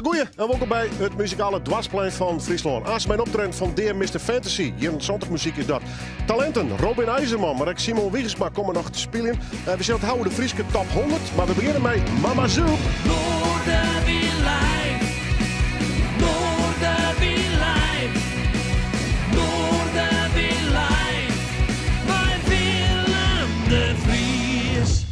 Goeie en welkom bij het muzikale dwarsplein van Friesland. Als mijn optreden van Dear Mr. Fantasy, hier in muziek is dat. Talenten, Robin IJzerman, maar ook Simon Wiegersma komen nog te spelen. We zullen het houden de Frieske top 100, maar we beginnen met Mama Zoop. Noorderby live, Noorderby live, Noorderby live, bij Willem de Vries.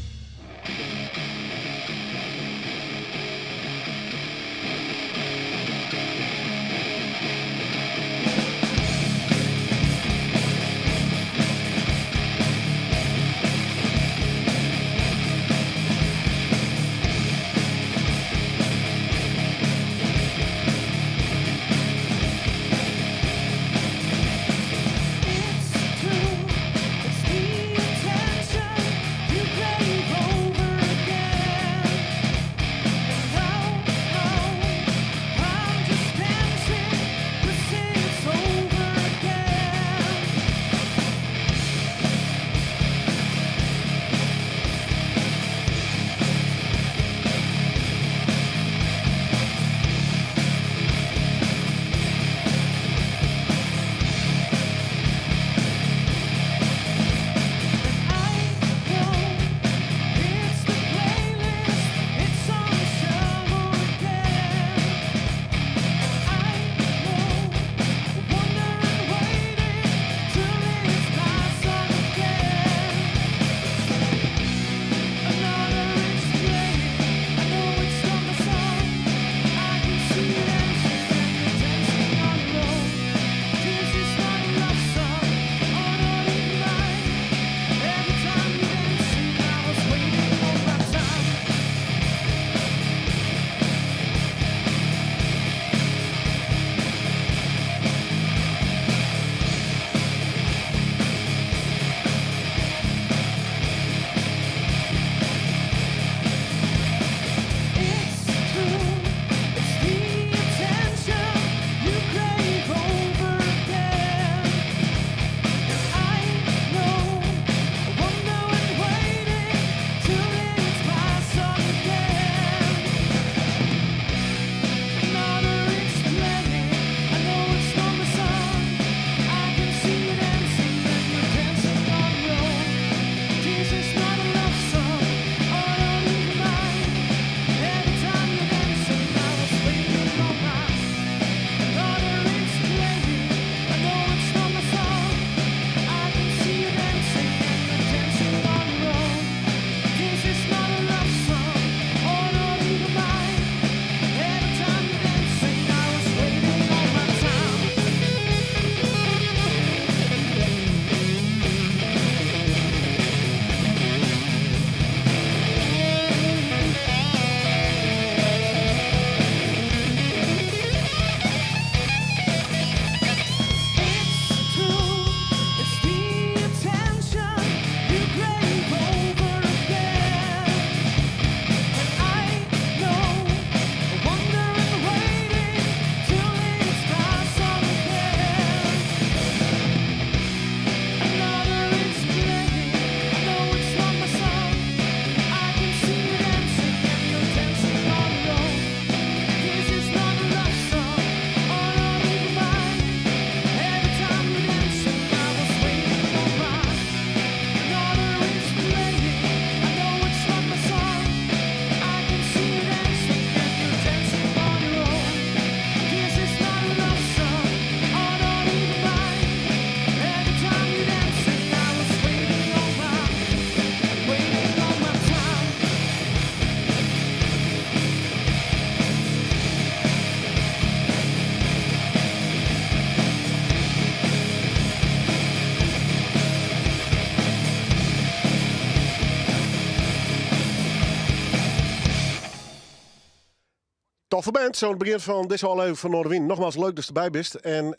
Toffe band, zo'n begin van dit al even van Noorderwien. Nogmaals, leuk dat je erbij bent. En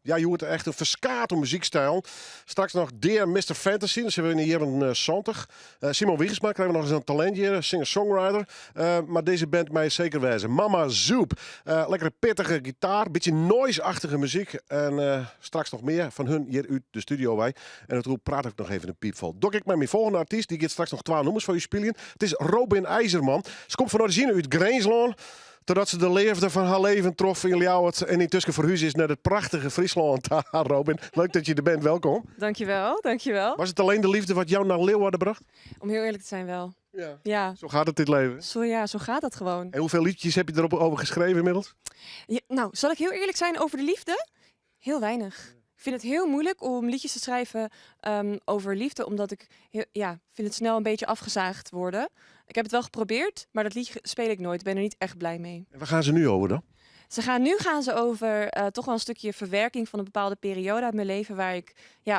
ja, je hoort echt een verskate muziekstijl. Straks nog Dear Mr. Fantasy, dan zijn we hier een zondag. Simon Wiegersma krijgen we nog eens een talentje, singer-songwriter. Maar deze band mij zeker wijzen. Mama Zoop. Lekkere pittige gitaar, beetje noise-achtige muziek. En straks nog meer van hun hier uit de studio wij. En het roep praat ik nog even een piepvol. Dok ik met mijn volgende artiest, die gaat straks nog 12 nummers voor je spelen. Het is Robin IJzerman. Ze komt van origine uit Greenslaan. Totdat ze de leefde van haar leven trof in Ljouwert en intussen verhuisd is naar het prachtige Friesland. Robin, leuk dat je er bent. Welkom. Dankjewel, dankjewel. Was het alleen de liefde wat jou naar Leeuwarden bracht? Om heel eerlijk te zijn wel. Ja. Ja, Zo gaat het dit leven. zo gaat dat gewoon. En hoeveel liedjes heb je erop over geschreven inmiddels? Ja, nou, zal ik heel eerlijk zijn over de liefde? Heel weinig. Ik vind het heel moeilijk om liedjes te schrijven over liefde, omdat ik vind het snel een beetje afgezaagd worden. Ik heb het wel geprobeerd, maar dat liedje speel ik nooit. Ik ben er niet echt blij mee. En waar gaan ze nu over dan? Nu gaan ze over toch wel een stukje verwerking van een bepaalde periode uit mijn leven, waar ik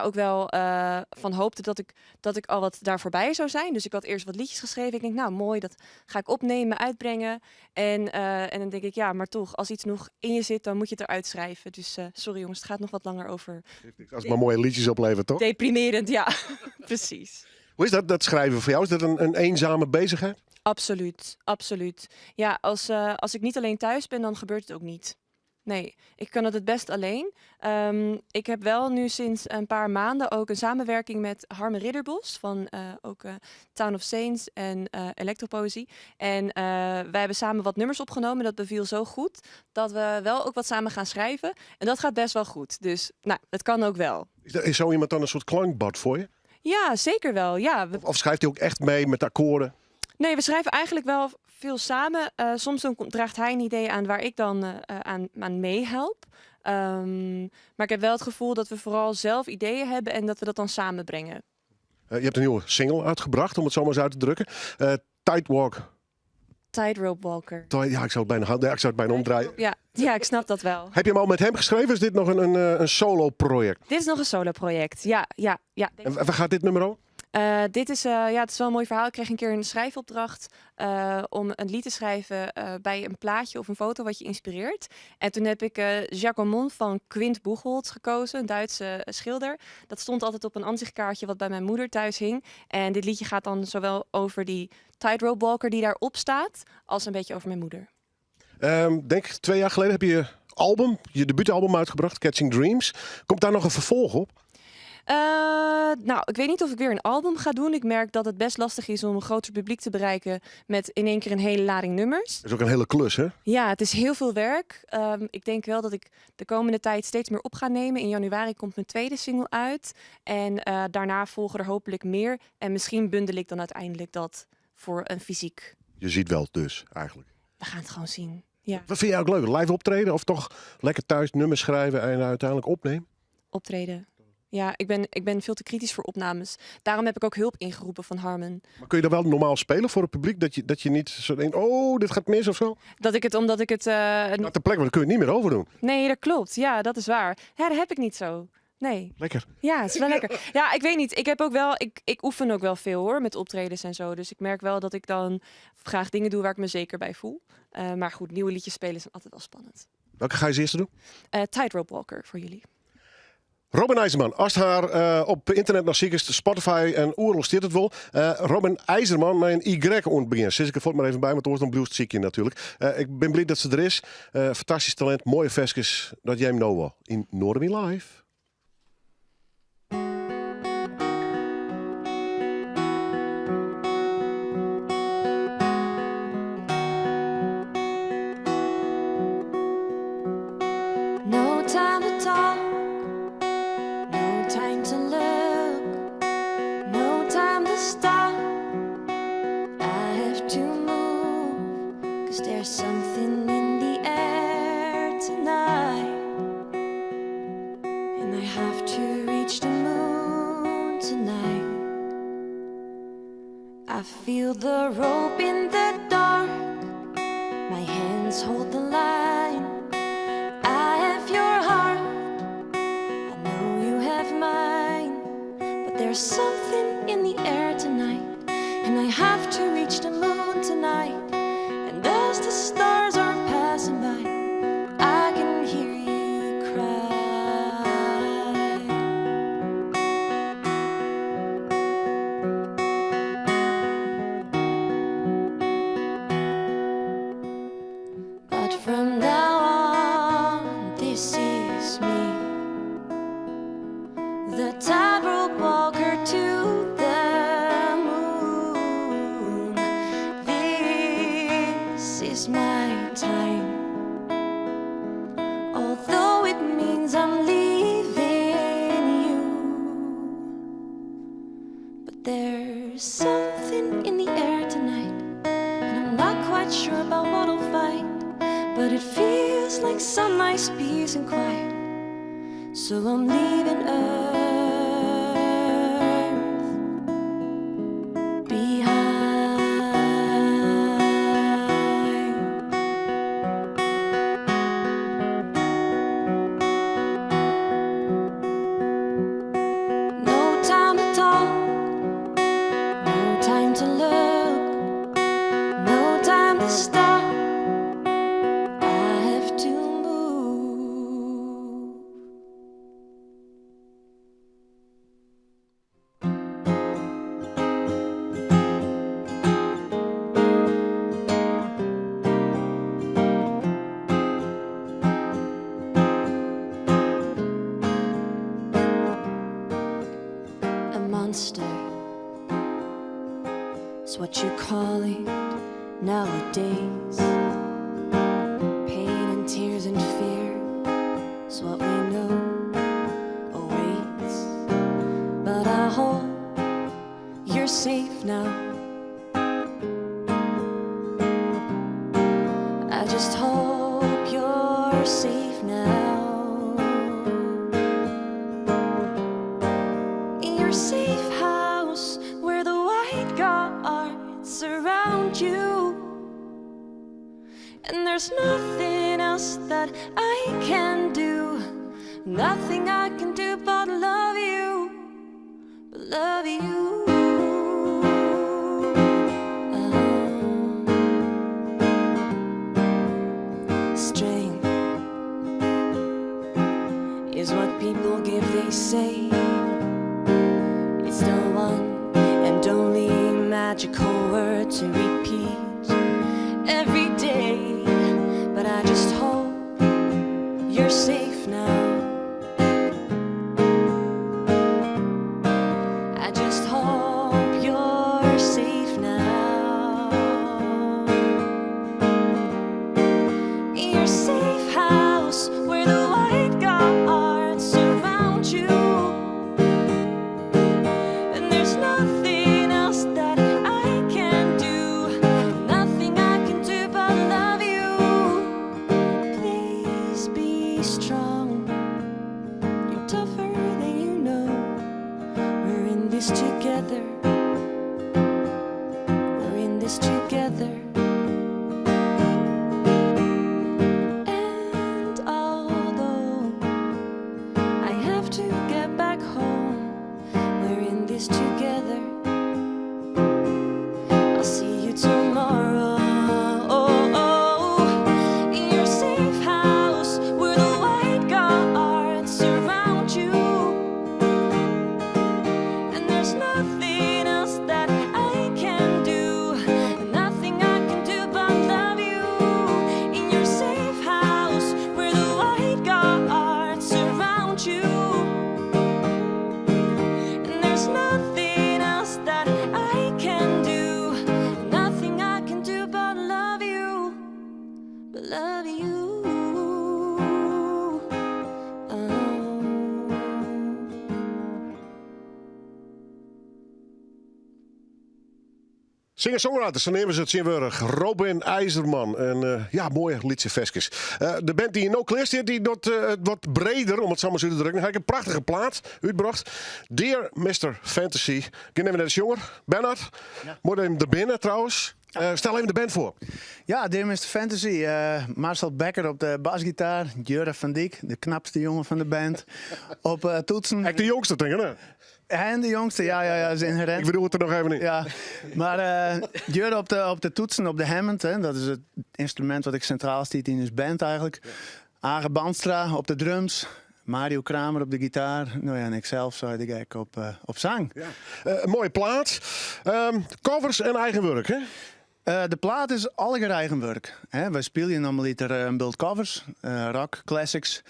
ook wel van hoopte dat ik al wat daar voorbij zou zijn. Dus ik had eerst wat liedjes geschreven. Ik denk, nou mooi, dat ga ik opnemen, uitbrengen. En dan denk ik, ja, maar toch, als iets nog in je zit, dan moet je het eruit schrijven. Dus sorry jongens, het gaat nog wat langer over. Als het maar mooie liedjes oplevert, toch? Deprimerend, ja, precies. Hoe is dat schrijven voor jou? Is dat een eenzame bezigheid? Absoluut, absoluut. Ja, als ik niet alleen thuis ben, dan gebeurt het ook niet. Nee, ik kan het best alleen. Ik heb wel nu sinds een paar maanden ook een samenwerking met Harmen Ridderbos van Town of Saints en Electropoëzie. En wij hebben samen wat nummers opgenomen. Dat beviel zo goed dat we wel ook wat samen gaan schrijven. En dat gaat best wel goed. Dus nou, het kan ook wel. Is zo iemand dan een soort klankbad voor je? Ja, zeker wel. Ja, Of schrijft hij ook echt mee met akkoorden? Nee, we schrijven eigenlijk wel veel samen. Soms dan draagt hij een idee aan waar ik dan aan meehelp. Maar ik heb wel het gevoel dat we vooral zelf ideeën hebben en dat we dat dan samenbrengen. Je hebt een nieuwe single uitgebracht, om het zo maar eens uit te drukken. Tightrope Walker. Ja, ik zou het bijna omdraaien. Ja, ik snap dat wel. Heb je hem al met hem geschreven? Is dit nog een solo-project? Dit is nog een solo-project. Ja. En waar gaat dit nummer over? Het is wel een mooi verhaal. Ik kreeg een keer een schrijfopdracht om een lied te schrijven bij een plaatje of een foto wat je inspireert. En toen heb ik Jacquemont van Quint Buchholz gekozen, een Duitse schilder. Dat stond altijd op een ansichtkaartje wat bij mijn moeder thuis hing. En dit liedje gaat dan zowel over die tightrope walker die daarop staat, als een beetje over mijn moeder. Denk 2 jaar geleden heb je je debuutalbum uitgebracht, Catching Dreams. Komt daar nog een vervolg op? Nou, ik weet niet of ik weer een album ga doen. Ik merk dat het best lastig is om een groter publiek te bereiken met in één keer een hele lading nummers. Dat is ook een hele klus, hè? Ja, het is heel veel werk. Ik denk wel dat ik de komende tijd steeds meer op ga nemen. In januari komt mijn tweede single uit. En daarna volgen er hopelijk meer. En misschien bundel ik dan uiteindelijk dat voor een fysiek. Je ziet wel dus, eigenlijk. We gaan het gewoon zien. Ja. Wat vind jij ook leuk? Live optreden of toch lekker thuis nummers schrijven en uiteindelijk opnemen? Optreden. Ja, ik ben veel te kritisch voor opnames. Daarom heb ik ook hulp ingeroepen van Harmen. Maar kun je dat wel normaal spelen voor het publiek? Dat je niet zo denkt, oh, dit gaat mis of zo? Omdat ik het... Nou, ter plekke, want dan kun je het niet meer overdoen. Nee, dat klopt. Ja, dat is waar. Ja, dat heb ik niet zo. Nee. Lekker. Ja, het is wel lekker. Ja, ik weet niet. Ik heb ook wel, ik oefen ook wel veel hoor, met optredens en zo. Dus ik merk wel dat ik dan graag dingen doe waar ik me zeker bij voel. Maar goed, nieuwe liedjes spelen is altijd wel spannend. Welke ga je als eerste doen? Tightrope Walker voor jullie. Robin IJzerman, als haar op internet nog ziek is, Spotify en oorlog stiert het wel. Robin IJzerman met een Y ontbegin. Zit ik er voort maar even bij, want het wordt een bluesziekje natuurlijk. Ik ben blij dat ze er is. Fantastisch talent, mooie vestjes. Dat jij hem nou wel in Noordermie Live. No time to talk, no time to look, no time to stop. I have to move, 'cause there's something in the air tonight. And I have to reach the moon tonight. I feel the rope in the dark, my hands hold the line. I have your heart, I know you have mine. But there's something in the air tonight, and I have to reach the moon tonight. And as the stars are passing by, I can hear you cry. But from now on, this is me, the tightrope walker to the moon. This is my time. 'cause I'm leaving you. But there's something in the air tonight, and I'm not quite sure about what I'll find. But it feels like some nice peace and quiet. So I'm leaving Earth behind. No time to talk, no time to look, no time to stop. I have to move. A monster is what you call it nowadays. Pain and tears and fear is what we know awaits. But I hope you're safe now. I just hope you're safe now. In your safe house where the white guards surround you. And there's nothing else that I can do. Nothing I can do but love you. But love you. Strength is what people give, they say. It's the one and only magical word to repeat every day. But I just hope you're safe now. I just hope you're safe now. In your safe house where the white guards surround you. And there's nothing else that I can do. Nothing I can do but love you. Please be strong. You're tougher than you know. We're in this together. We're in this together. And although I have to get back home, we're in this together. I'll see you tomorrow. In your safe house where the white guards surround you. And there's nothing else that I can do. Nothing I can do but love you. In your safe house where the white guards surround you. And there's nothing else that I can do. Nothing I can do but love you. But love you. Singer-songwriter, zo nemen ze het zinweurig. Robin IJzerman. En ja, mooie liedje vestjes. De band die in ook leest, die doet wat breder, om het zo maar zo te drukken. Dan heb ik een prachtige plaat uitgebracht. Dear Mr. Fantasy. Ik ben even net jonger. Bernard, moet even er binnen trouwens. Stel even de band voor. Ja, Dear Mr. Fantasy. Marcel Becker op de basgitaar. Jurre van Dijk, de knapste jongen van de band. Op toetsen. Echt de jongste, denk ik, hè? En de jongste, ja, is inherent. Ik bedoel het er nog even niet. Ja, maar Jurre op de toetsen, op de Hammond. Hè, dat is het instrument wat ik centraal stiet in his band eigenlijk. Ja. Age Bandstra op de drums. Mario Kramer op de gitaar. Nou ja, en ikzelf zou ik eigenlijk op zang. Ja. Een mooie plaat. Covers en eigen werk, hè? De plaat is alle eigen werk. Wij spelen normaliter een beeld covers, rock, classics.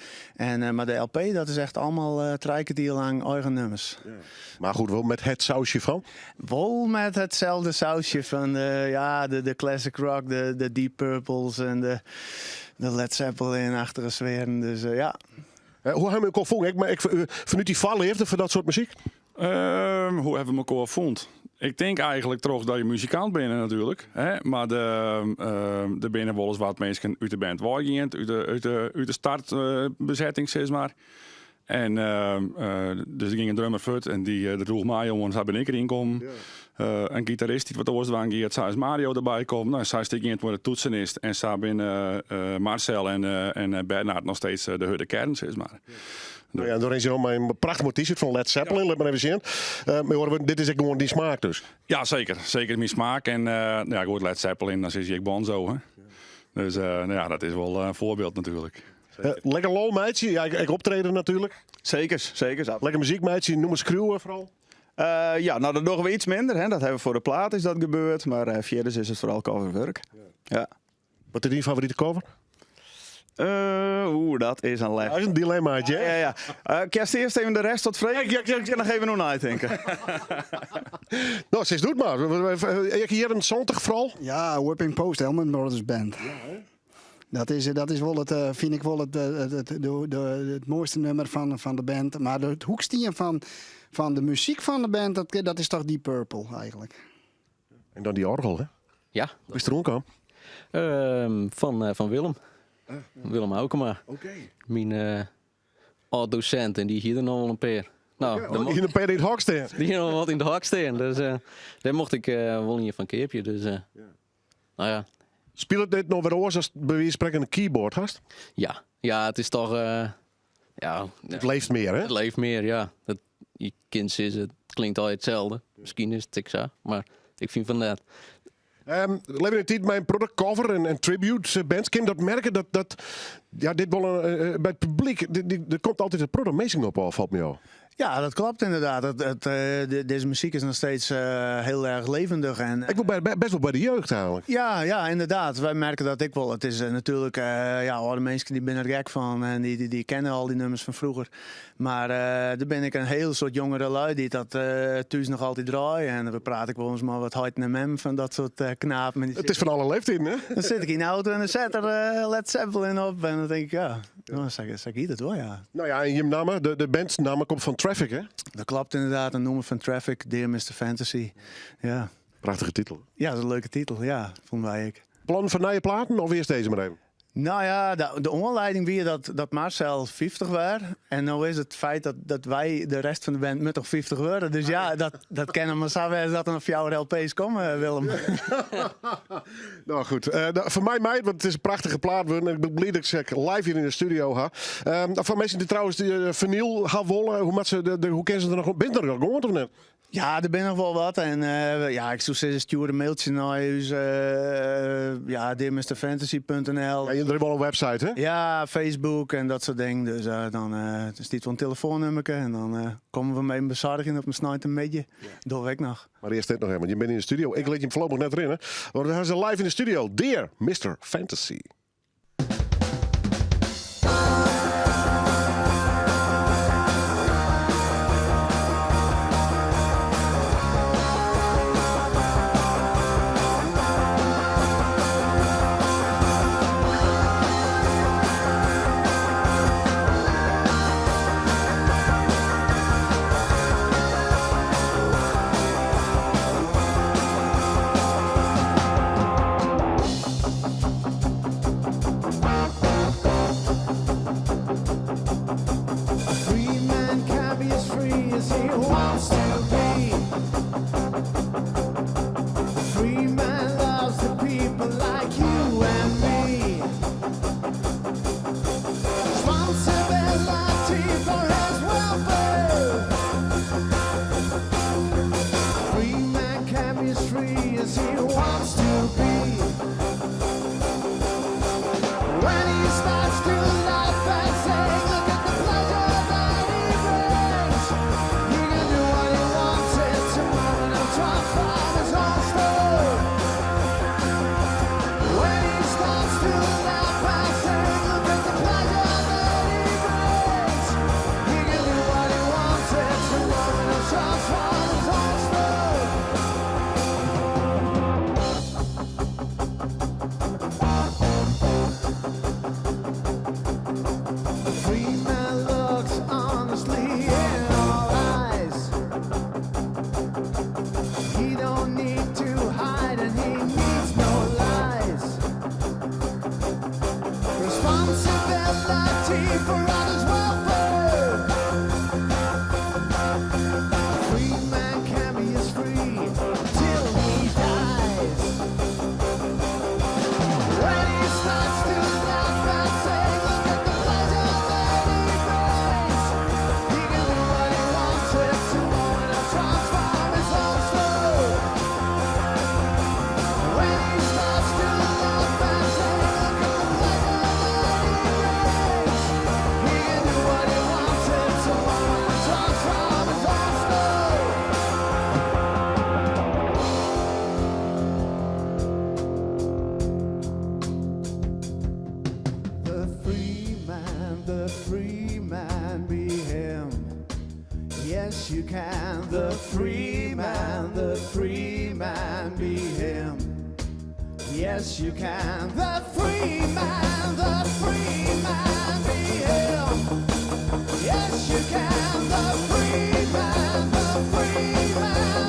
Maar de LP, dat is echt allemaal 3 kwartier lang eigen nummers. Ja. Maar goed, wel met het sausje van? Wel met hetzelfde sausje van de classic rock, de Deep Purples en de Led Zeppelin-achtige sferen. Dus ja. Hoe hebben we elkaar gevonden? Ik vanuit die valleefde voor dat soort muziek? Hoe hebben we elkaar gevonden? Ik denk eigenlijk toch dat je muzikant bent natuurlijk. Hè? Maar er binnen wel eens wat mensen uit de band waargend, uit de startbezetting, zeg maar. En dus er ging een drummer voort en die droeg mij om, en daar ben ik erin komen. Een gitarist die wat oorsdwang gaat, zij is Mario erbij komen. Nou, zij stikt in voor de toetsenist en zij binnen Marcel en Bernard nog steeds de harde kern, zeg maar. Nou ja, door is al een prachtig t-shirt van Led Zeppelin, laat maar even zien. Maar horen, dit is echt gewoon die smaak dus. Ja, zeker. Zeker mijn smaak. En ja, ik hoor Led Zeppelin, dan is hij Bonzo. Hè? Dus nou ja, dat is wel een voorbeeld natuurlijk. Lekker lol meidje, ja, ik optreden natuurlijk. Zeker. Lekker muziek meidje, noem eens screwen vooral. Ja, nou dat doen we iets minder. Hè. Dat hebben we voor de plaat is dat gebeurd. Maar verder is het vooral coverwerk. Ja. Wat is die favoriete cover? Dat is een leg. Dat is een dilemmaatje, hè? Ja. Kerst eerst even de rest tot vrede. Ik nog even nadenken. Nou, ze doet maar. Ik hier een zondag vooral. Ja, Whipping Post, Elman Brothers Band. Dat is wel het, vind ik wel het mooiste nummer van de band. Maar het hoekstien van de muziek van de band, dat is toch Deep Purple eigenlijk. En dan die orgel, hè? Ja. Hoe is er ook aan? Van Willem. Willem Haukema. Oké. Mijn oud-docent en die hier nog wel een paar. Nou, Die in de PD in het hok staan. die hier nog wat in de hak staan. Dus daar mocht ik wel niet van keerpje. Dus nou ja. Speelt dit nog weer oors als bij wie je spreken een keyboard hast? Ja, het is toch... Het leeft meer, hè? Het leeft meer, ja. Je kind is het klinkt altijd hetzelfde. Misschien is het zo, maar ik vind van dat. We leven in een tijd met een product cover en tribute bands. Kun je dat merken dat dit wel bij het publiek, er komt altijd een product amazing op af, valt me jou. Ja, dat klopt inderdaad. Deze muziek is nog steeds heel erg levendig. En, Ik wil best wel bij de jeugd eigenlijk. Ja, inderdaad. Wij merken dat ik wel. Het is natuurlijk, alle mensen die ben er gek van en die kennen al die nummers van vroeger. Maar dan ben ik een heel soort jongere lui die dat thuis nog altijd draaien. En dan praat ik wel eens maar wat hard naar mem van dat soort knapen. Het is van alle leeftijden, hè? Dan zit ik in de auto en dan zet er Led Zeppelin op. En dan denk ik, dan zeg ik het wel, ja. Nou ja, en je naam, de bandnaam komt van Traffic, hè? Dat klopt inderdaad, een noemer van Traffic, Dear Mr. Fantasy. Ja. Prachtige titel. Ja, dat is een leuke titel, ja, vonden wij ik. Plan voor nieuwe platen of eerst deze maar even? Nou ja, de onleiding weer dat Marcel 50 was. En nou is het feit dat wij, de rest van de band, met toch 50 worden. Dus ja, dat kennen we zo wel dat er nog 4 LP's komen, Willem. Nou goed, voor mij meid, want het is een prachtige plaat. Ik ben blij dat ik ze live hier in de studio ha. Van mensen die trouwens die vinyl gaan willen, hoe kennen ze er nog? Ben je er nog gewoon of net? Ja, er ben nog wel wat. En ik zou zeggen, stuur een mailtje naar ons. dearmrfantasy.nl. Ja, je hebt wel een website, hè? Ja, Facebook en dat soort dingen. Dus dan is dit wel een telefoonnummer. En dan komen we mee een bezorging op mijn snuit een beetje. Doorweg nog. Maar eerst dit nog helemaal. Je bent in de studio. Ik laat je hem voorlopig net erin, hè? Want we gaan ze live in de studio. Dear Mr. Fantasy. responsibility for others' welfare. Free man can be as free till he dies. When he starts to laugh and say, look at the pleasure that he brings, he can do what he wanted to and transform his own soul. When he starts to laugh and say, look at the pleasure that he brings, he can do what he wanted to and transform his own soul. The free man, be him. Yes, you can. The free man, be him. Yes, you can. The free man, be him. Yes, you can. The free man,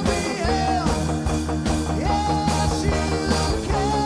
be him. Yes, you can.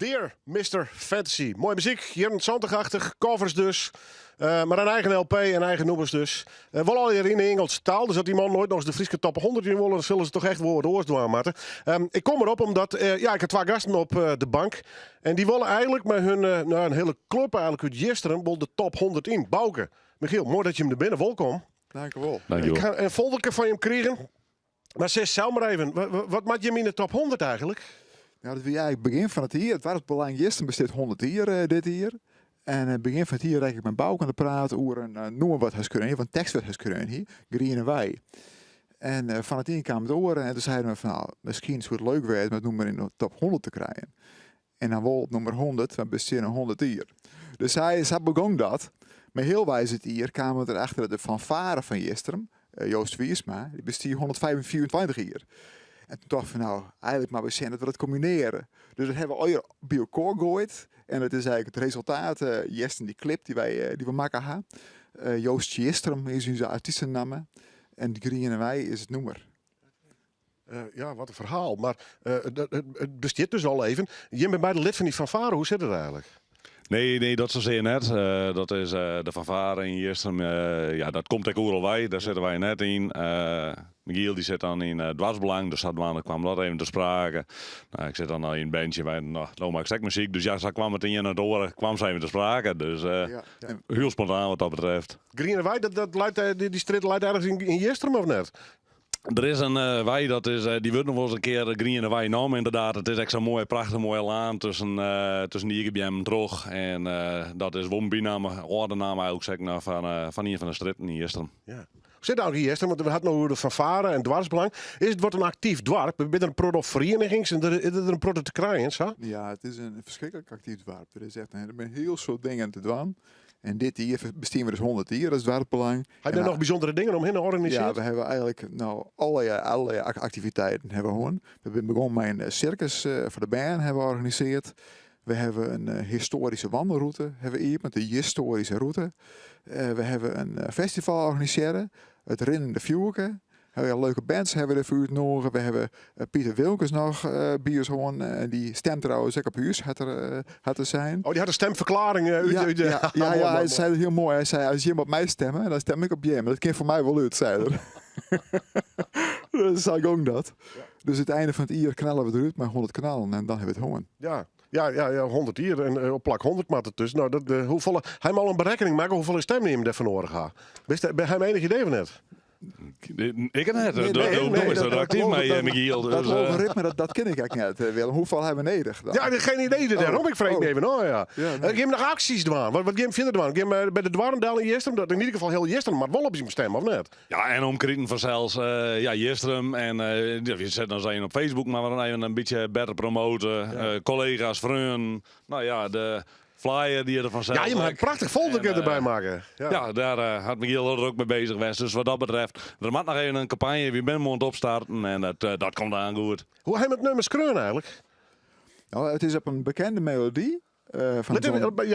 Dear Mr. Fantasy. Mooie muziek, Jern Zandachtig, covers dus. Maar een eigen LP en eigen nummers dus. Wel al in de Engelse taal, dus dat die man nooit nog eens de Friese top 100 in willen, dan zullen ze toch echt woorden oors maken. Ik kom erop omdat ik heb 2 gasten op de bank. En die willen eigenlijk met hun een hele club eigenlijk uit Jisteren wel de top 100 in. Bouke, Michiel, mooi dat je hem er binnen welkom. Dank u wel. Ik ga een folderke van je hem krijgen. Maar zeg zelf maar even, wat maakt je hem in de top 100 eigenlijk? Nou, dat was eigenlijk begin van het jaar. Het was het belang gisteren besteed 100 jaar dit jaar. En begin van het jaar raak ik met Bouke aan de praten over een noemen wat hij kunnen, van tekst wat hij kunnen hier, Green en Wij. En van het een kwam het oren en toen zeiden we van nou, misschien is het leuk geweest met nummer in de top 100 te krijgen. En dan wel op nummer 100, we besteden 100 jaar. Dus hij begon dat. Maar heel wijs het hier kwamen we erachter dat de fanfare van gisteren, Joost Wiersma, die bestiert 124 jaar. En toen dacht ik van nou, eigenlijk maar we zien dat we dat combineren. Dus dat hebben we al bij elkaar gegooid. En het is eigenlijk het resultaat, Jesten die clip die we maken gaan. Joost Jistrum is onze artiestennaam. En Green en Wij is het nummer. Ja, wat een verhaal. Maar het bestaat dus al even. Je bent bij de lid van die fanfare, hoe zit het eigenlijk? Nee, dat zozeer net. Dat is de fanfare in Jistrum. Ja, dat komt ook overal bij. Daar zitten wij net in. Michiel die zit dan in Dwarsbelang, dus dan kwam dat even te sprake. Nou, ik zit dan al in een bandje bij maak ik muziek, dus ja, zo kwam het in naar door, kwam ze even te sprake. Dus heel spontaan wat dat betreft. Green en Wij, dat leidt, die strijd leidt ergens in Jistrum of net? Er is een wei, die wordt nog wel eens een keer Green en Wij naam inderdaad. Het is echt zo'n mooie, prachtige mooie laan tussen die IGBM en Trog. En dat is Wombinaam, ordenaam eigenlijk zeg maar, van een van de stritten in Jistrum. Ja. Zit nou hier, want we hadden nog de fanfare en dwarsbelang. Wordt een actief dorp? Ben je een pro-vereniging? Is er een pro te krijgen? Zo? Ja, het is een verschrikkelijk actief dorp. Er is echt een heel soort dingen te doen. En dit hier bestien we dus 100 jaar, dat is dwarsbelang. Heb je nog bijzondere dingen omheen georganiseerd? Ja, we hebben eigenlijk allerlei activiteiten hebben we gewoon. We hebben begonnen met een circus voor de band hebben we georganiseerd. We hebben een historische wandelroute, hebben we hier met de historische route. We hebben een festival georganiseerd, het Rinnende Vuurke. We hebben leuke bands hebben we ervoor uitgenodigd. We hebben Pieter Wilkens nog bij ons gewoon. Die stemt trouwens ook op huis had er zijn. Oh, die had een stemverklaring hij zei het heel mooi. Hij zei, als je op mij stemmen, dan stem ik op je. Maar dat kan voor mij wel uit, zei hij. Dus hij ging dat. Ja. Dus het einde van het jaar knallen we eruit met 100 knallen en dan hebben we het gewoon. Ja, 100 hier en op plak 100 maat ertussen. Nou, hoeveel, hij moet al een berekening maken hoeveel stemmen je hem daarvan nodig gaat. Ben hij enig idee van net? Ik net. Dat is er actief mee, Michiel. Dat logaritme, dat ken ik eigenlijk net, Willem. Hoeveel hebben we nodig? Dan? Ja, geen idee. Daarom ik vreemd even. Geef hem nog acties doen. Wat geef hem verder doen? Geef hem bij de Dwarendal in Jistrum, dat in ieder geval heel Jistrum, maar wel op zijn stem, of net? Ja, en omkrieten vanzelfs Jistrum. En je zet dan zijn op Facebook, maar we dan even een beetje beter promoten. Collega's, vrienden. Nou ja, de flyer die je er vanzelf. Ja, je mag een prachtig folder erbij maken. Ja, daar had Michiel er ook mee bezig geweest. Dus wat dat betreft, er moet nog even een campagne wie ben moet opstarten en dat komt aan goed. Hoe heb je het nummers kreun eigenlijk? Nou, het is op een bekende melodie. Je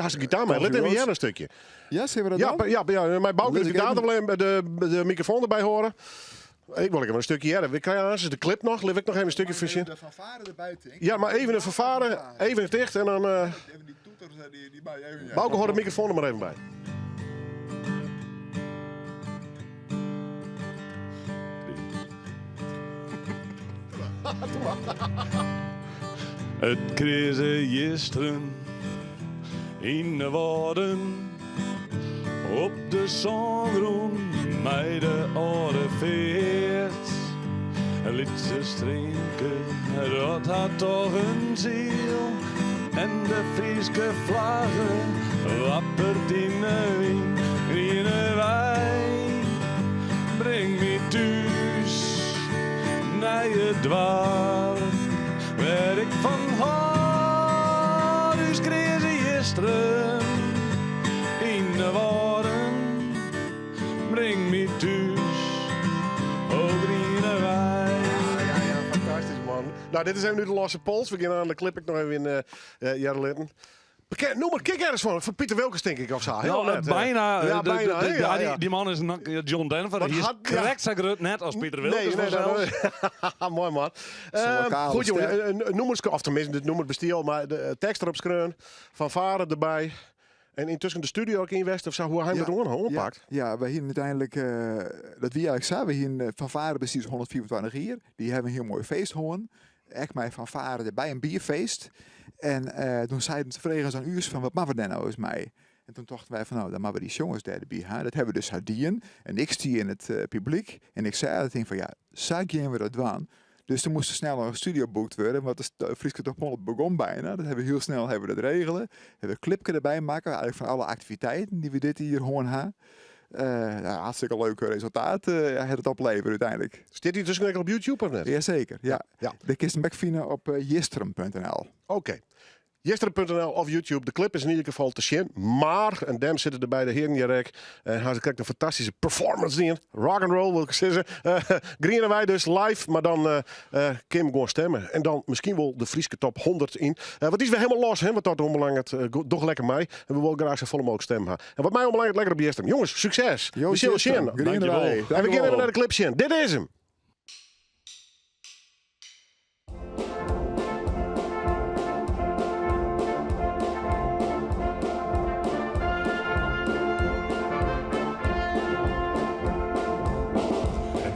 had een gitaar mee. Let even hier een stukje. Ja, zien we dat dan? Ja, mijn Bouke de gitaar de microfoon erbij horen. Ik wil even een stukje hier. We krijgen de clip nog. Leef ik nog even een stukje visie. De fanfare erbij. Ja, maar even een fanfare. Even dicht en dan. Even die toeters die bij even. Bouke, hoor de microfoon er maar even bij. Het krize Jistrum in de woorden op de zongroen bij de oude veert. Liet ze strinken, dat had toch een ziel. En de Frieske vlaggen wappert in de wind. Grine Wij, breng me thuis naar je dwarp. Waar ik van huis kreeg Jistrum in de woorden. Breng me thuis, oh Grine Wij. Ja, fantastisch man. Nou, dit is even nu de losse pols. We gaan aan de clip ik nog even in Jarlitten. Bekend nummer, kijk ergens van Pieter Wilkens denk ik of zo. Heel Ja, net, bijna. Ja, bijna. hè? Ja, ja. Die man is John Denver. Wat Hij is had- ja. correct zo groot net als Pieter Wilkens. Nee, vanzelfs. mooi man. lokale Goed jongen, ster. een noemers, of tenminste het noemer bestiel, maar de tekst erop schreeuwen, van varen erbij. En intussen de studio ook in West of zo, hoe hij met de oorpakt. Ja, we hier uiteindelijk, dat wie eigenlijk zei, we hier van Varen precies 124 hier. Die hebben een heel mooi feest gewoon. Echt mij van Varen erbij, een bierfeest. En toen zeiden ze vregen zo'n uur van, wat maken we dan nou eens mee? En toen dachten wij van, nou, dan maken we die jongens daar erbij. Hè? Dat hebben we dus hardien. En ik stie in het publiek. En ik zei dat ding van, ja, zou we dat doen? Dus er moest snel nog een studio boekt worden, want de Frieske Top 100 begon bijna. Dat hebben we heel snel dat regelen. We hebben een clipje erbij maken, eigenlijk van alle activiteiten die we dit hier gewoon hebben. Hartstikke leuke resultaat het opleveren uiteindelijk. Zit hij tussen op YouTube of net? Jazeker, ja. Ja. De kist hem vinden op jistrum.nl. Oké. Jester.nl of YouTube. De clip is in ieder geval te zien. Maar, en dan zitten er bij de heren direct. En hij krijgt een fantastische performance in. Rock and roll wil ik zeggen. Green en wij dus live. Maar dan kun je gewoon stemmen. En dan misschien wel de Frieske top 100 in. Wat is weer helemaal los, hè? Wat dat onbelangrijk toch lekker mee. En we willen graag zo volle mogelijk stemmen. En wat mij onbelangrijk lekker op Jester. Jongens, succes. We zullen zien. Green en wij. En we gaan even naar de clip zien. Dit is hem.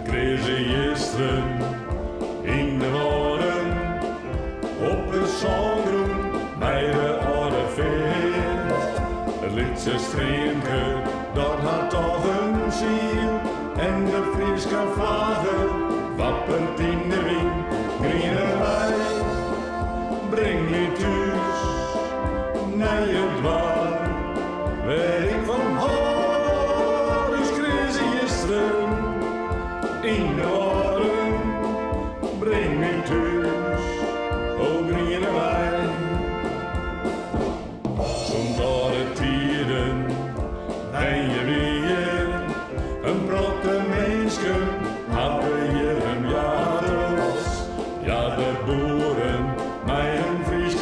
Crazy gisteren in de woorden op een zongroen bij de oude veer. Het liedje streamke, dat had toch een ziel. En de Frieske vlaggen wappert in de wind. Grine wij, breng me thuis naar je dwaal. Waar ik van hoor is crazy gisteren. In de woorden, breng me thuis, o grine wij. Zonder de tijden ben je weer een protte mensje, hadden je een jadels. Ja, de boeren, mij een Fries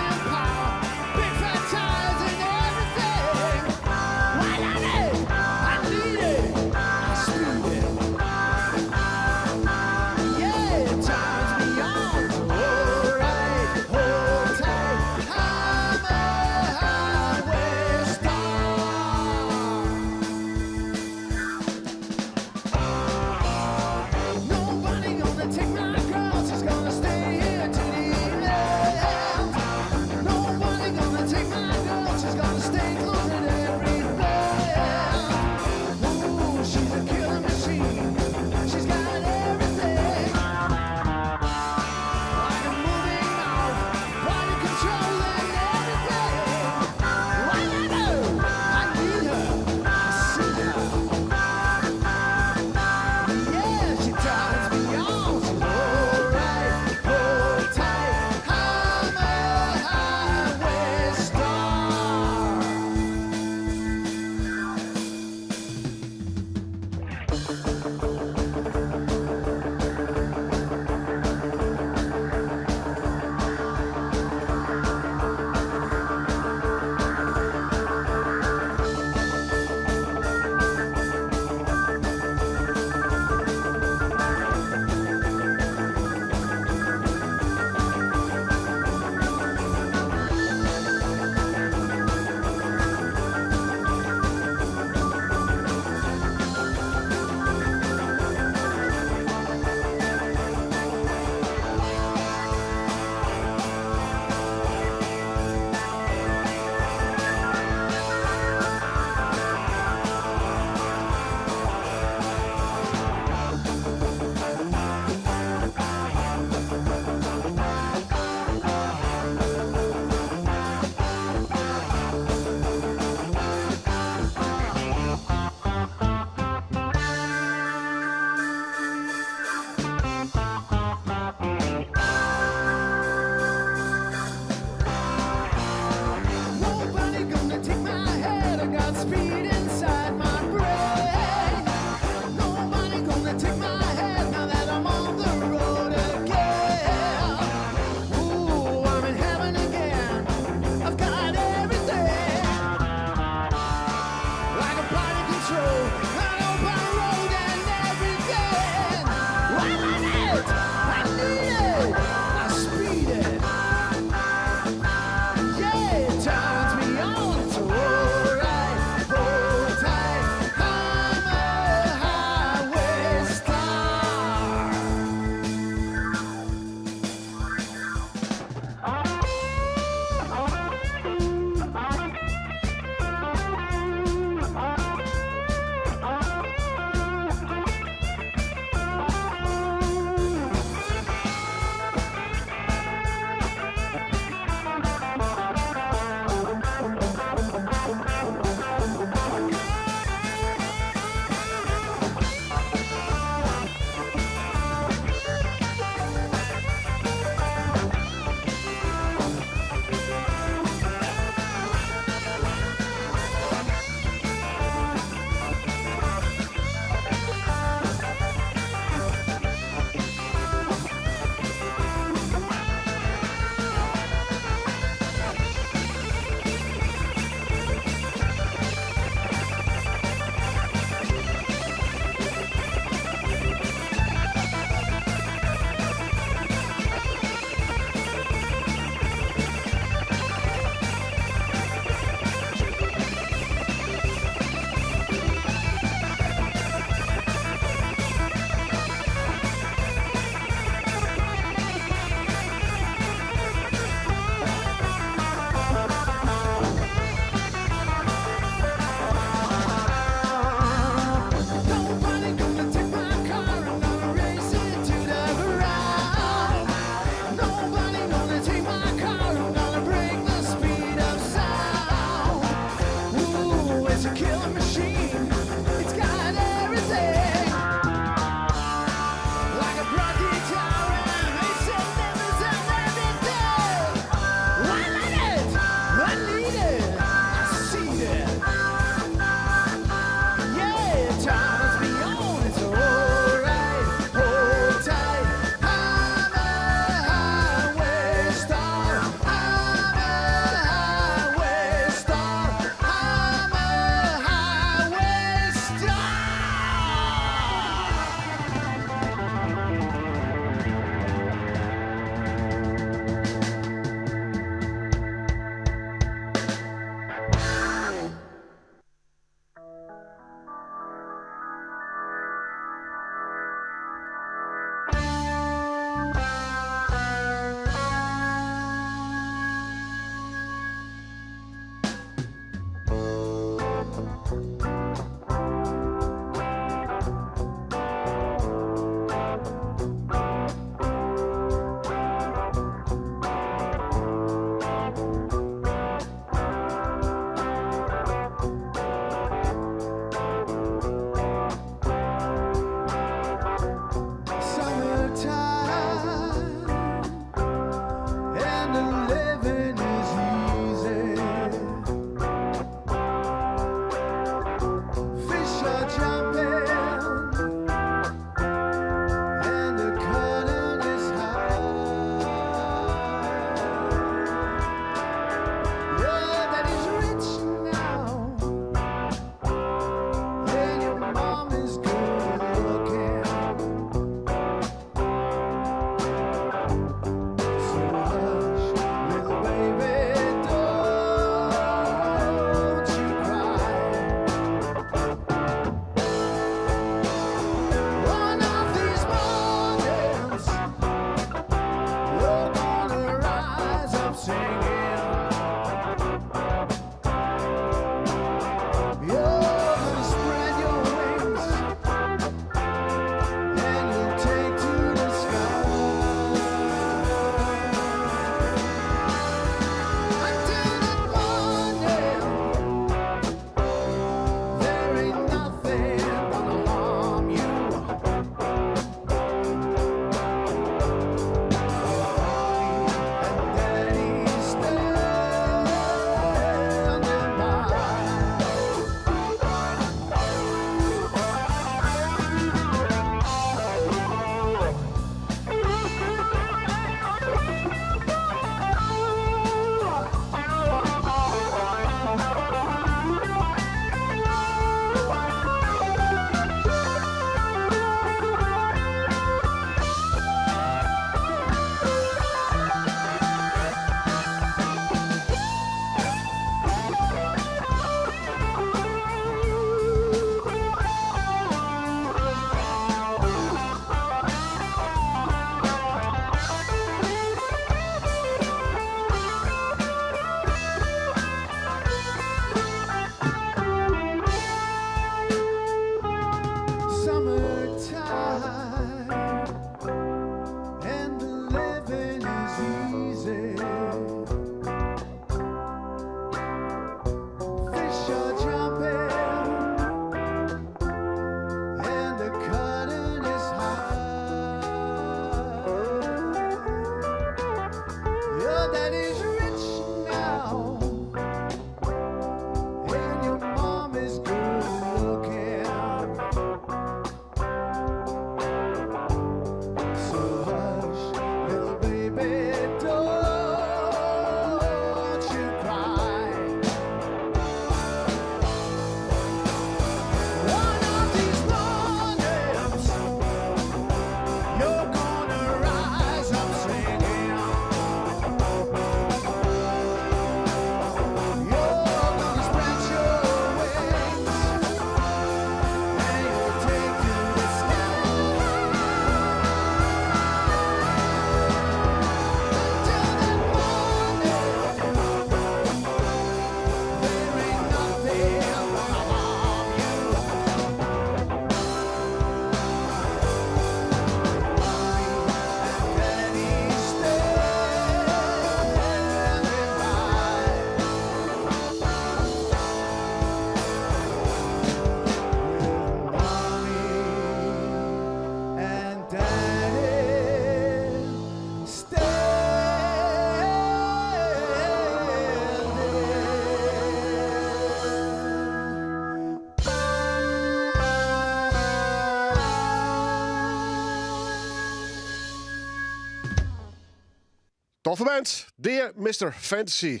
Toffe band, Dear Mr. Fantasy.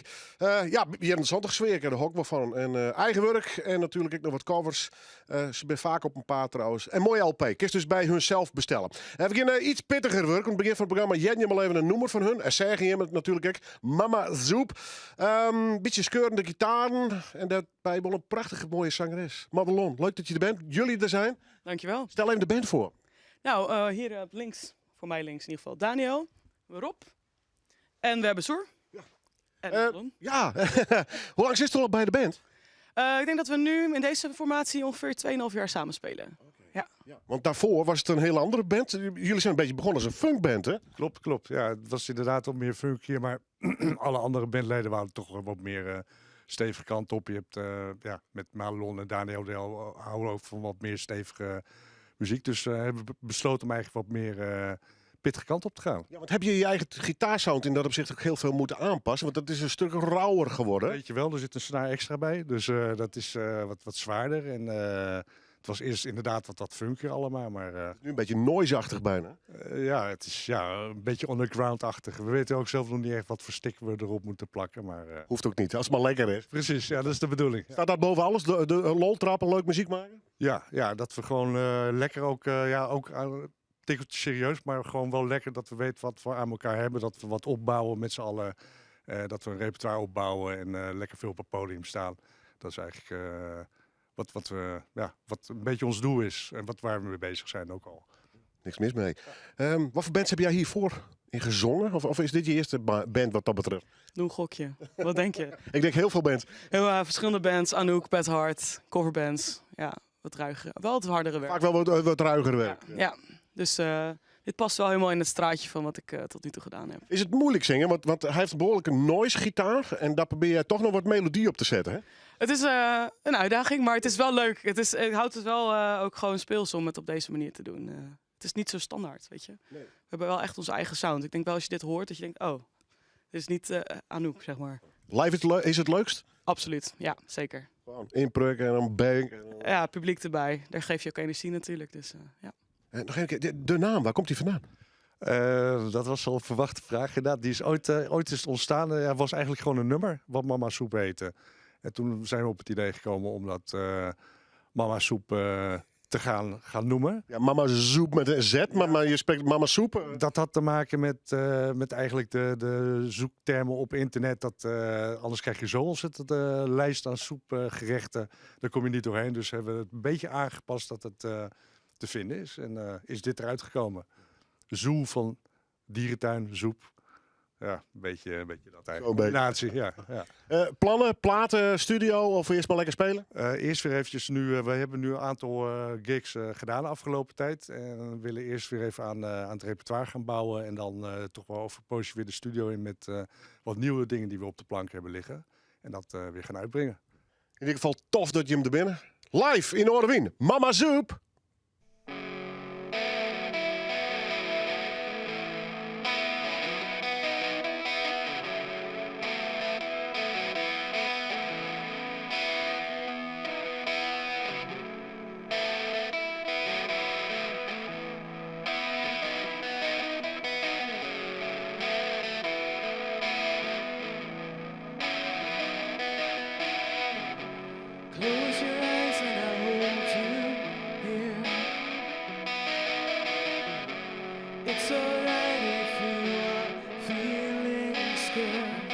Ja, hier een zondagsfeer, daar hou ik wel van. En eigen werk en natuurlijk ook nog wat covers. Ze zijn vaak op een paar trouwens. En mooie LP, kist dus bij hunzelf bestellen. En we beginnen iets pittiger werk. Aan het begin van het programma jen je maar even een noemer van hun. En zeggen je natuurlijk ook Mama Zoep. Beetje skeurende gitaren. En daarbij wel een prachtige mooie zangeres. Madelon, leuk dat je er bent. Jullie er zijn. Dankjewel. Stel even de band voor. Nou, hier links, voor mij links in ieder geval, Daniel, Rob en we hebben Soer. Ja. En Madelon. Ja, hoe lang zit er al bij de band? Ik denk dat we nu in deze formatie ongeveer 2,5 jaar samen spelen. Ja. Ja, want daarvoor was het een hele andere band. Jullie zijn een beetje begonnen als een funkband, hè? Klopt. Ja, het was inderdaad wat meer funk hier, maar alle andere bandleden waren toch wat meer stevige kant op. Je hebt met Madelon en Daniel Del houden ook van wat meer stevige muziek. Dus hebben we besloten om eigenlijk wat meer pittige kant op te gaan. Ja, want heb je je eigen gitaarsound in dat opzicht ook heel veel moeten aanpassen? Want dat is een stuk rauwer geworden. Weet je wel, er zit een snare extra bij. Dus dat is wat zwaarder. En het was eerst inderdaad wat funkier allemaal. Maar, nu een beetje noise-achtig bijna. Ja, het is een beetje underground-achtig. We weten ook zelf nog niet echt wat voor stick we erop moeten plakken. Maar, hoeft ook niet, als het maar lekker is. Precies, ja, dat is de bedoeling. Staat daar boven alles? De lol trappen, leuk muziek maken? Ja, dat we gewoon lekker ook tikkeltje serieus, maar gewoon wel lekker dat we weten wat we aan elkaar hebben. Dat we wat opbouwen met z'n allen. Dat we een repertoire opbouwen en lekker veel op het podium staan. Dat is eigenlijk wat een beetje ons doel is. En waar we mee bezig zijn ook al. Niks mis mee. Wat voor bands heb jij hiervoor in gezongen? Of is dit je eerste band wat dat betreft? Doe een gokje. Wat denk je? Ik denk heel veel bands. Heel verschillende bands. Anouk, Pet Hart, coverbands. Ja, wat ruigere. Wel het hardere werk. Vaak wel wat ruiger werk. Ja. Dus dit past wel helemaal in het straatje van wat ik tot nu toe gedaan heb. Is het moeilijk zingen? Want hij heeft een behoorlijke noise gitaar. En daar probeer je toch nog wat melodie op te zetten, hè? Het is een uitdaging, maar het is wel leuk. Het houdt het wel ook gewoon speels om het op deze manier te doen. Het is niet zo standaard, weet je. Nee. We hebben wel echt onze eigen sound. Ik denk wel als je dit hoort, dat je denkt, oh, dit is niet Anouk, zeg maar. Live is het leukst? Absoluut, ja, zeker. Inpruk en een bang. Ja, publiek erbij. Daar geef je ook energie natuurlijk, dus ja. Nog een keer, de naam, waar komt die vandaan? Dat was al een verwachte vraag. Inderdaad, die is ooit is ontstaan. Het was eigenlijk gewoon een nummer wat Mama Soep heette. En toen zijn we op het idee gekomen om dat Mama Soep te gaan noemen. Ja, Mama Soep met een Z, maar je spreekt Mama Soep. Dat had te maken met eigenlijk de zoektermen op internet. Anders krijg je zo ontzettend lijst aan soepgerechten. Daar kom je niet doorheen. Dus hebben we het een beetje aangepast dat het te vinden is. En is dit eruit gekomen. Zoe van dierentuin, zoep. Ja, een beetje dat eigenlijk. Combinatie, ja. Plannen, platen, studio of eerst maar lekker spelen? Eerst weer eventjes nu, we hebben nu een aantal gigs gedaan de afgelopen tijd. En we willen eerst weer even aan het repertoire gaan bouwen. En dan toch wel over een poosje weer de studio in met wat nieuwe dingen die we op de plank hebben liggen. En dat weer gaan uitbrengen. In ieder geval tof dat je hem er binnen. Live in Oorwin, Mama Zoep. Close your eyes and I hold you here. It's alright if you are feeling scared.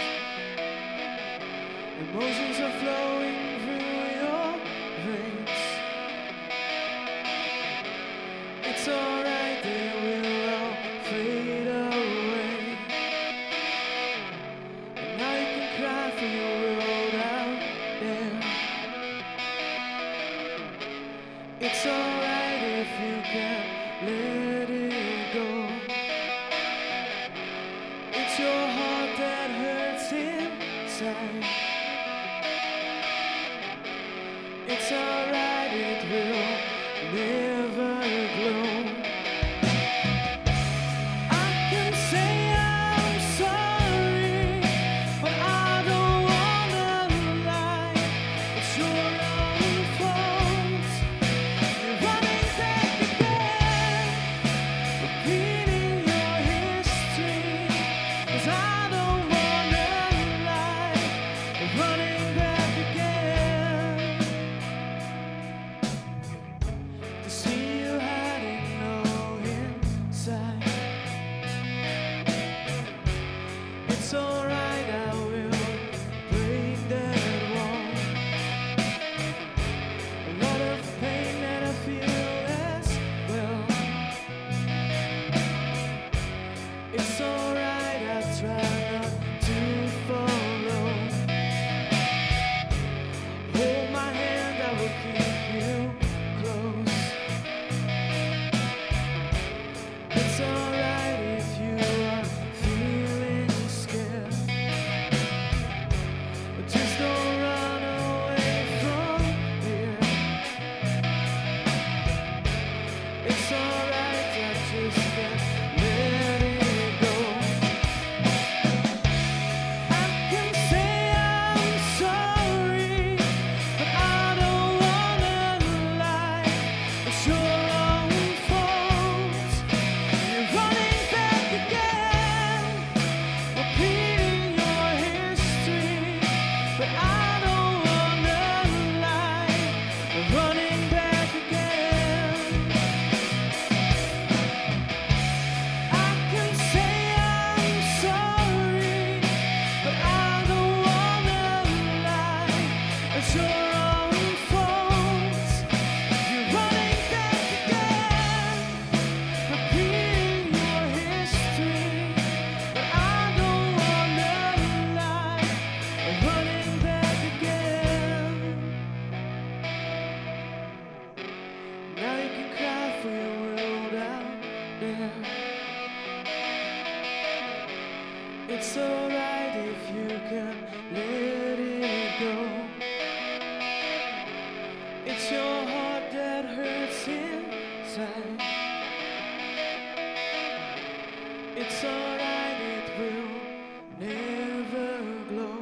Emotions are flowing through your veins. It's alright, they will all fade away. And now you can cry for your world out there. It's alright if you can let it go. It's your heart that hurts inside. It's alright, it will never glow. I can say I'm sorry, but I don't wanna lie. It's your own fault. You're running back again, repeating your history. 'Cause I It's alright, I try not to follow. Hold my hand, I will keep you close. It's alright if you are feeling scared, but just don't run away from here. It's alright, I just can't let it go. I can say I'm sorry, but I don't wanna lie. It's your own fault. You're running back again, repeating your history, but I don't wanna lie. Running back again. I can say I'm sorry, but I don't wanna lie. It's your own fault. You're running back again, repeating your history, but I don't wanna lie. Running back again. Now you can cry for your world out there. It's alright if you can let it go. It's your heart that hurts inside. It's alright, it will never glow.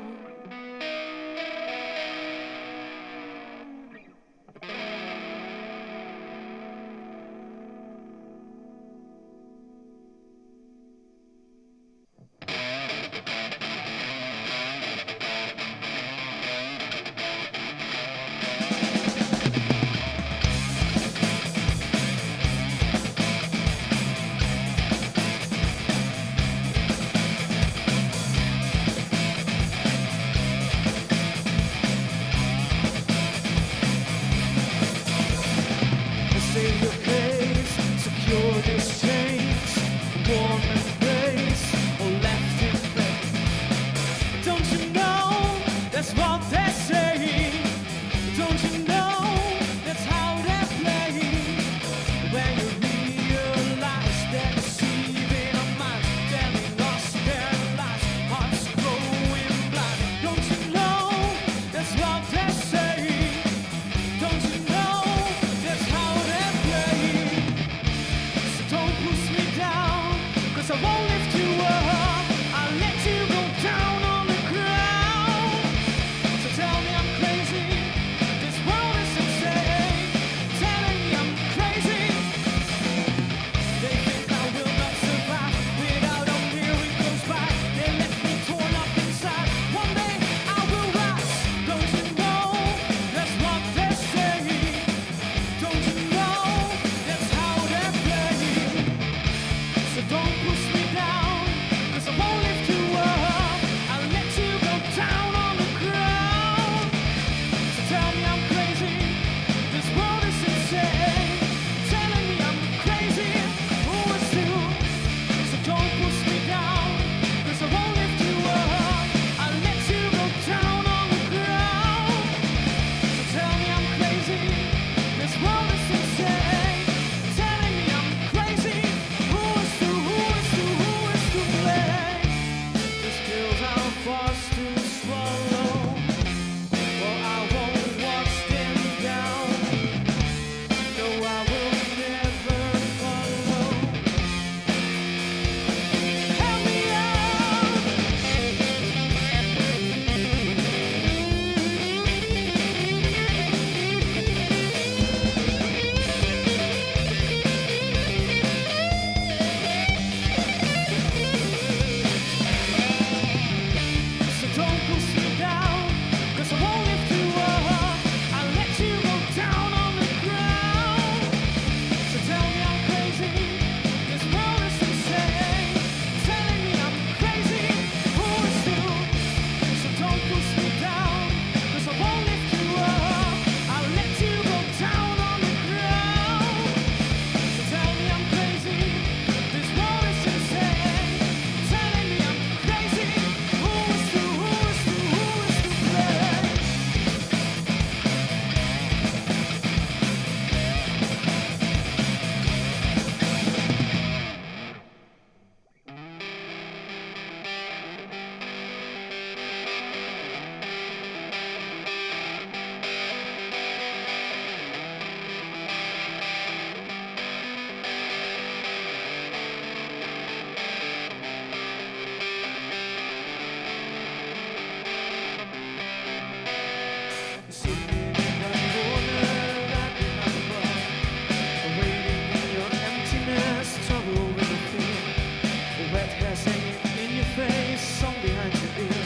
wet hair hanging in your face, song behind your ear.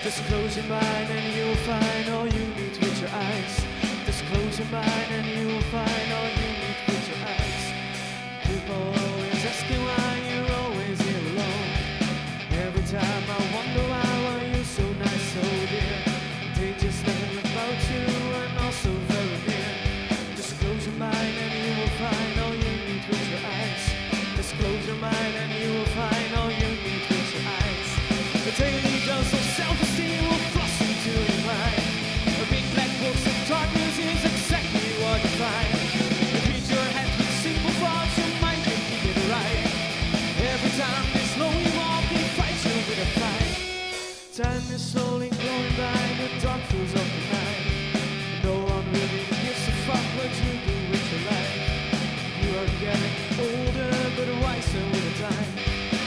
Just close your mind and you'll find all you need with your eyes. Just close your mind and you'll find all you need with your eyes. People always asking why you're always here alone. Every time I wonder why are you so nice, so dear. They just thinking about you and also very near. Just close your mind and you will find all you need with your eyes. Just close your mind and you will find all you need with your eyes. The daily dose of self-esteem will flush into your mind. A big black box of darkness is exactly what you find. You beat your head with simple thoughts, your mind can keep it right. Every time this lonely walking fights you with a fight. Time is slowly going by, the dark fills up the night. No one really gives a fuck what you do with your life. You are getting older but wiser with the time.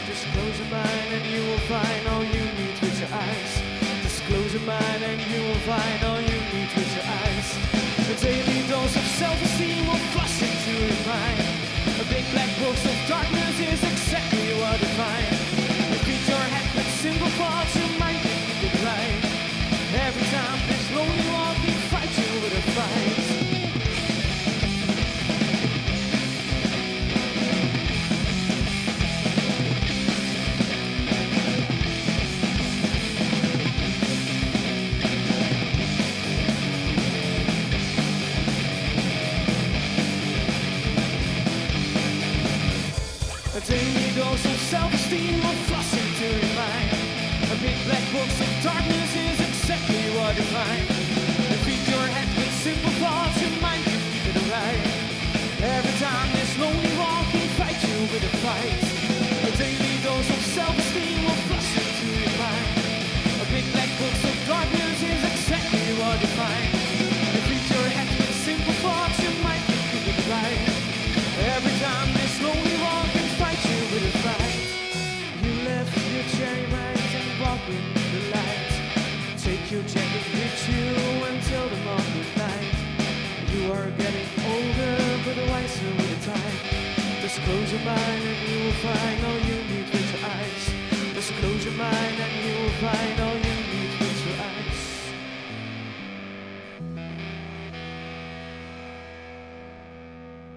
Just close your mind and you will find all you need with your eyes. Just close your mind and you will find all you need with your eyes. The daily dose of self-esteem will flush into your mind. A big black box of darkness is exactly what you find. You beat your head with simple thoughts, your mind can keep it right. Every time this lonely walking fights you with a fight. A daily dose of self-esteem will flush into your mind. A big black box of darkness is exactly what you find. You feed your head with simple thoughts, your mind can keep it right. Every time this lonely walking fights you with a fight. A daily dose of self-esteem will flush into your mind. A big black box of darkness is exactly what you find. You feed your head with simple thoughts, your mind can keep it right. Every time this lonely walking fights you with a fight. You left your cherry rides and walk in the light. Take your jacket with you until the morning light. You are getting older but wiser with the time. Just close your mind and you will find all you need with your eyes. Just close your mind and you will find all you need with your eyes.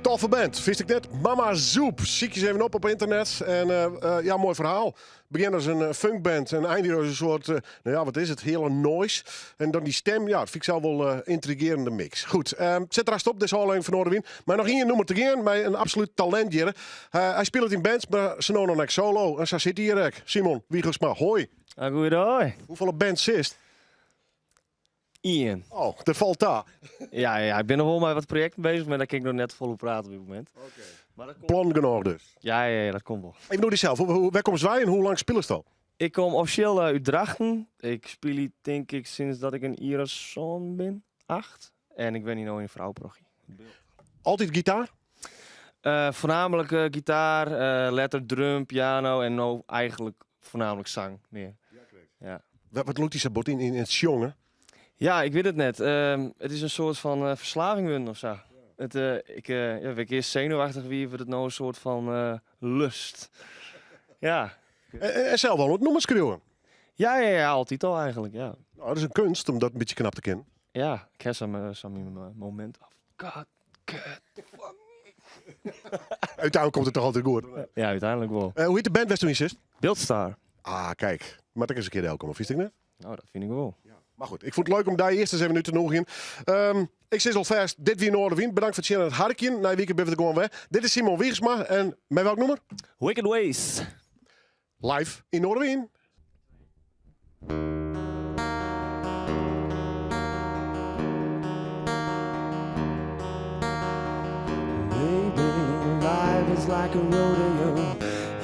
Toffe band, wist ik net. Mama Zoep. Ziek je even op internet. En ja, mooi verhaal. Begin als een funkband en eindig als een soort, nou ja, wat is het? Hele noise. En dan die stem, ja, dat vind ik zelf wel intrigerende mix. Goed, zet er op, dit is alleen van Noorderwien. Maar nog één nummer te gaan, bij een absoluut talent hier. Hij speelt in bands, maar ze nog niks solo. En zo zit hij hier. Simon Wiegersma, hoi. Goeiedag. Hoeveel bands is? Ian. Oh, dat valt daar. Ja, ik ben nog wel met wat projecten bezig, maar daar kan ik nog net volop praten op dit moment. Okay. Plan genoeg dus. Ja, dat komt wel. Even door jezelf. Waar komen wij en hoe lang spelen ze al? Ik kom officieel uit Drachten. Ik speel hier denk ik sinds dat ik een Ierson ben. 8. En ik ben hier nou in vrouwenprogie. Altijd gitaar? Voornamelijk gitaar, letter, drum, piano en nou eigenlijk voornamelijk zang meer. Ja. Wat loopt die sabot in het jongen? Ja, ik weet het net. Het is een soort van verslaving worden of zo. Ik ben eerst zenuwachtig wie het nou een soort van lust. Ja. En zelf al wat nummers schreeuwen? Ja, altijd al eigenlijk, ja. Nou, dat is een kunst om dat een beetje knap te kennen. Ja, ik heb zo'n moment af. God, Uiteindelijk komt het toch altijd goed? Ja, uiteindelijk wel. Hoe heet de band West is? Beeldstar. Ah, kijk. Maar dat is een keer welkom, of is het niet? Nou, dat vind ik wel. Ja. Maar goed, ik vond het leuk om daar eerst eens even nu te nog in. Ik zit al vast, dit wie Noorderwien. Bedankt voor het zien aan het harkje. Na een week ben we gewoon weg. Dit is Simon Wiegersma en met welk nummer? Wicked Ways. Live in Noorderwien. Baby, life is like a rodeo.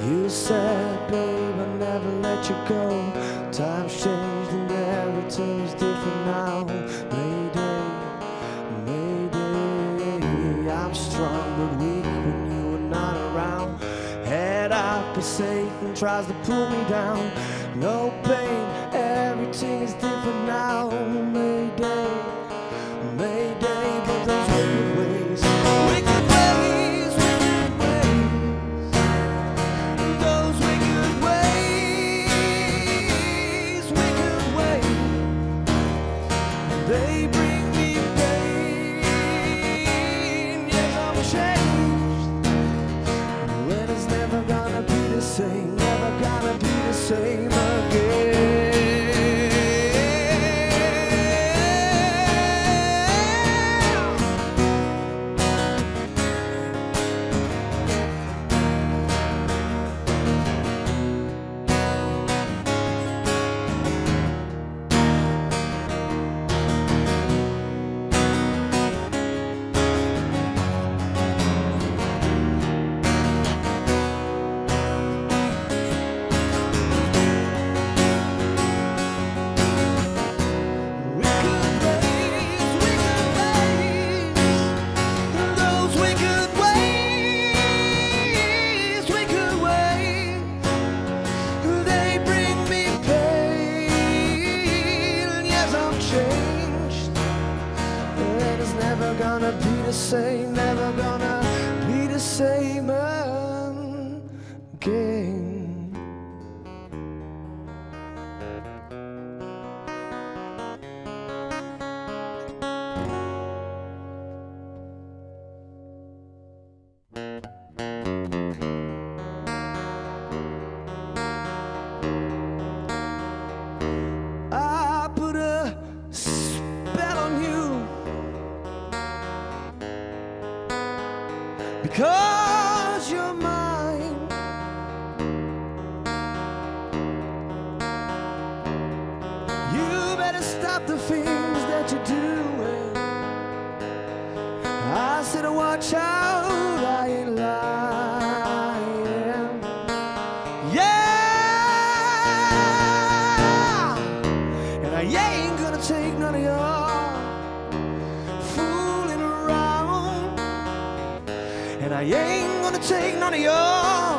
You said, babe, I'll never let you go. Times changed and everything's different now. Mayday, mayday. I'm strong but weak when you are not around. Head up, but Satan tries to pull me down. No pain, everything is different now. Mayday, mayday, but those wicked ways, wicked ways, wicked ways. Those wicked same again. Those wicked ways, they bring me pain. Yes, I'm changed, and it's never gonna be the same, never gonna be the same again. I put a spell on you because you're mine. You better stop the things that you're doing. I said watch out, I ain't lying. Yeah, and I ain't gonna take none of your fooling around, and I ain't gonna take none of your